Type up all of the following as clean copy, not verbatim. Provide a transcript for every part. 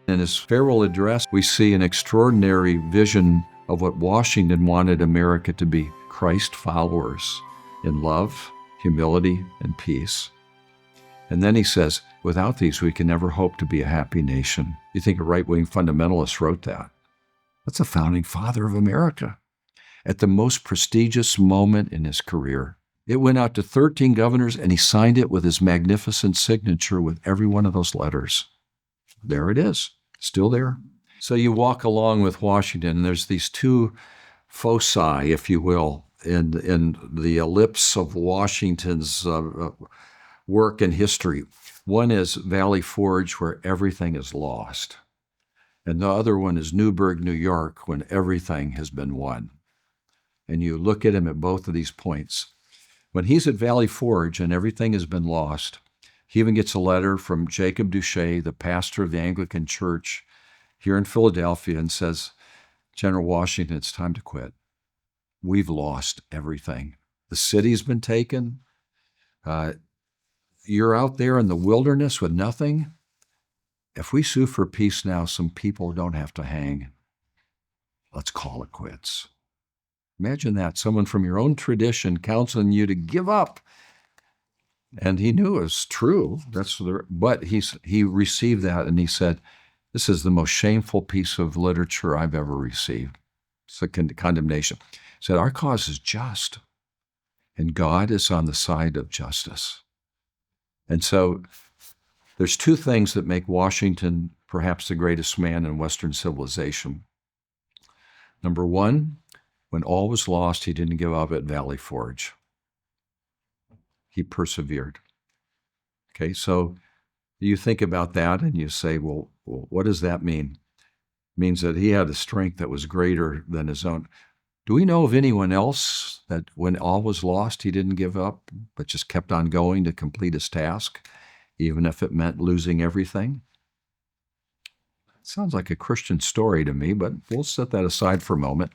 In his farewell address, we see an extraordinary vision of what Washington wanted America to be: Christ followers in love, humility, and peace. And then he says, without these, we can never hope to be a happy nation. You think a right-wing fundamentalist wrote that? That's the founding father of America at the most prestigious moment in his career. It went out to 13 governors, and he signed it with his magnificent signature with every one of those letters. There it is, still there. So you walk along with Washington, and there's these two foci, if you will, in the ellipse of Washington's work and history. One is Valley Forge, where everything is lost. And the other one is Newburgh, New York, when everything has been won. And you look at him at both of these points. When he's at Valley Forge and everything has been lost, he even gets a letter from Jacob Duché, the pastor of the Anglican Church here in Philadelphia, and says, General Washington, it's time to quit. We've lost everything. The city's been taken. You're out there in the wilderness with nothing. If we sue for peace now, some people don't have to hang. Let's call it quits. Imagine that, someone from your own tradition counseling you to give up. And he knew it was true. But he received that, and he said, this is the most shameful piece of literature I've ever received. It's a condemnation. He said, our cause is just, and God is on the side of justice. And so there's two things that make Washington perhaps the greatest man in Western civilization. Number one, when all was lost, he didn't give up at Valley Forge. He persevered. Okay, so you think about that and you say, well, what does that mean? It means that he had a strength that was greater than his own. Do we know of anyone else that when all was lost, he didn't give up, but just kept on going to complete his task, even if it meant losing everything? It sounds like a Christian story to me, but we'll set that aside for a moment.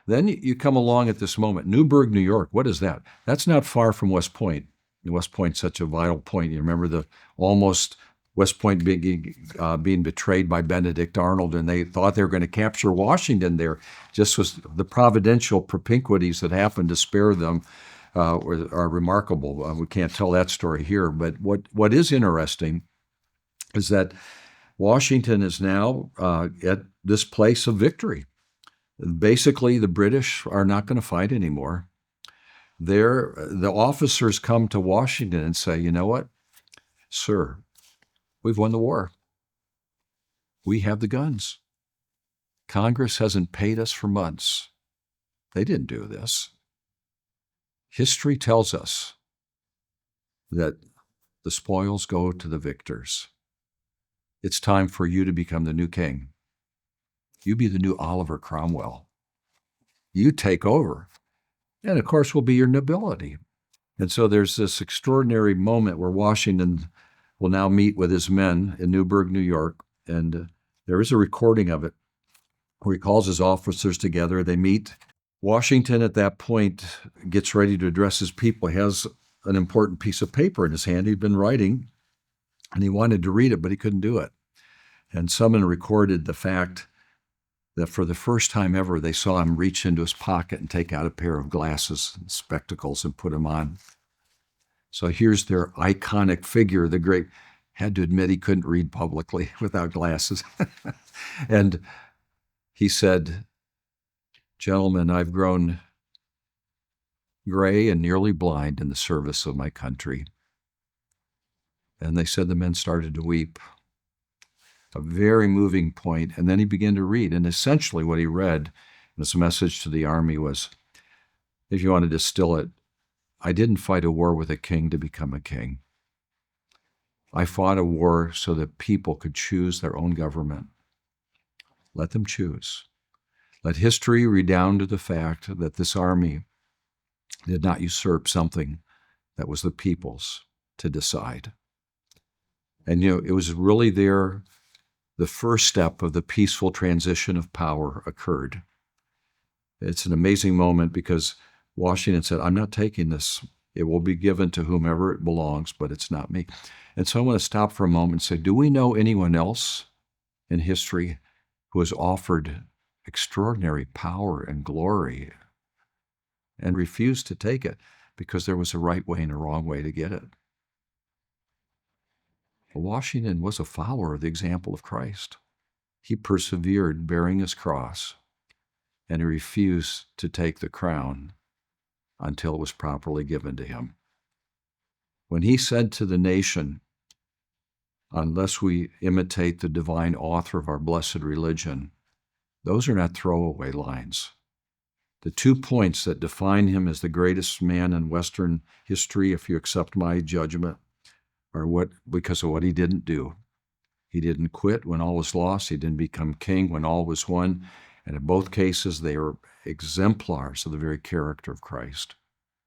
Then you come along at this moment. Newburgh, New York, what is that? That's not far from West Point. West Point's such a vital point. You remember the almost West Point being betrayed by Benedict Arnold, and they thought they were going to capture Washington there. Just was the providential propinquities that happened to spare them are remarkable. We can't tell that story here, but what is interesting is that Washington is now at this place of victory. Basically, the British are not going to fight anymore. The officers come to Washington and say, you know what, sir, we've won the war. We have the guns. Congress hasn't paid us for months. They didn't do this. History tells us that the spoils go to the victors. It's time for you to become the new king. You be the new Oliver Cromwell. You take over. And of course, will be your nobility. And so there's this extraordinary moment where Washington will now meet with his men in Newburgh, New York. And there is a recording of it where he calls his officers together. They meet. Washington at that point gets ready to address his people. He has an important piece of paper in his hand. He'd been writing, and he wanted to read it, but he couldn't do it. And someone recorded the fact that for the first time ever, they saw him reach into his pocket and take out a pair of glasses and spectacles and put them on. So here's their iconic figure, the great, had to admit he couldn't read publicly without glasses. And he said, gentlemen, I've grown gray and nearly blind in the service of my country. And they said the men started to weep. A very moving point. And then he began to read. And essentially what he read, this message to the army was, if you want to distill it, I didn't fight a war with a king to become a king. I fought a war so that people could choose their own government. Let them choose. Let history redound to the fact that this army did not usurp something that was the people's to decide. And it was really there. The first step of the peaceful transition of power occurred. It's an amazing moment because Washington said, I'm not taking this. It will be given to whomever it belongs, but it's not me. And so I want to stop for a moment and say, do we know anyone else in history who was offered extraordinary power and glory and refused to take it because there was a right way and a wrong way to get it. Washington was a follower of the example of Christ. He persevered bearing his cross, and he refused to take the crown until it was properly given to him. When he said to the nation, unless we imitate the divine author of our blessed religion, those are not throwaway lines. The 2 points that define him as the greatest man in Western history, if you accept my judgment, are because of what he didn't do. He didn't quit when all was lost. He didn't become king when all was won. And in both cases, they are exemplars of the very character of Christ,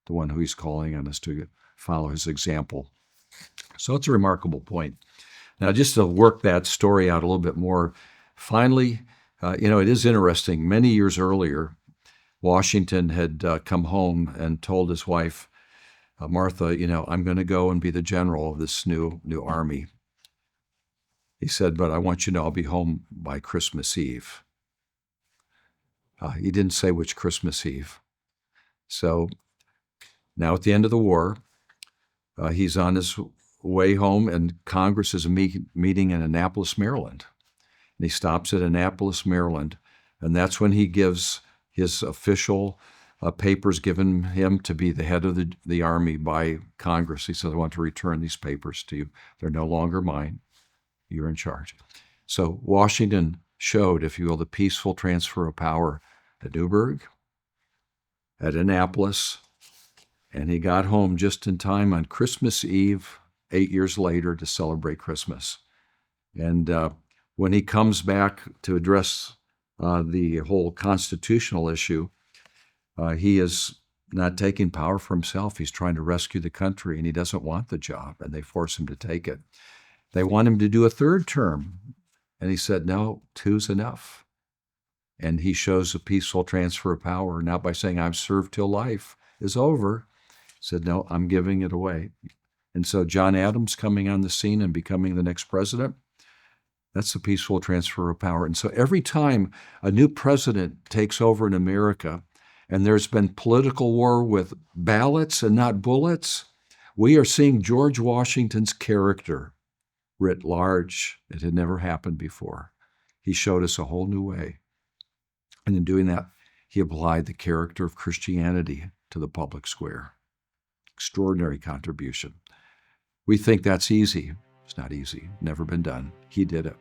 the one who he's calling on us to follow his example. So it's a remarkable point. Now, just to work that story out a little bit more, finally, it is interesting. Many years earlier, Washington had come home and told his wife, Martha, I'm going to go and be the general of this new army. He said, but I want you to know I'll be home by Christmas Eve. He didn't say which Christmas Eve. So now at the end of the war, he's on his way home, and Congress is meeting in Annapolis, Maryland. And he stops at Annapolis, Maryland, and that's when he gives his official papers given him to be the head of the army by Congress. He said, I want to return these papers to you. They're no longer mine. You're in charge. So Washington showed, if you will, the peaceful transfer of power at Newburgh, at Annapolis, and he got home just in time on Christmas Eve, 8 years later, to celebrate Christmas. And when he comes back to address the whole constitutional issue, he is not taking power for himself. He's trying to rescue the country, and he doesn't want the job, and they force him to take it. They want him to do a third term, and he said, no, 2's enough. And he shows a peaceful transfer of power, not by saying, I've served till life is over. He said, no, I'm giving it away. And so John Adams coming on the scene and becoming the next president, that's the peaceful transfer of power. And so every time a new president takes over in America, and there's been political war with ballots and not bullets, we are seeing George Washington's character writ large. It had never happened before. He showed us a whole new way. And in doing that, he applied the character of Christianity to the public square. Extraordinary contribution. We think that's easy. It's not easy. Never been done. He did it.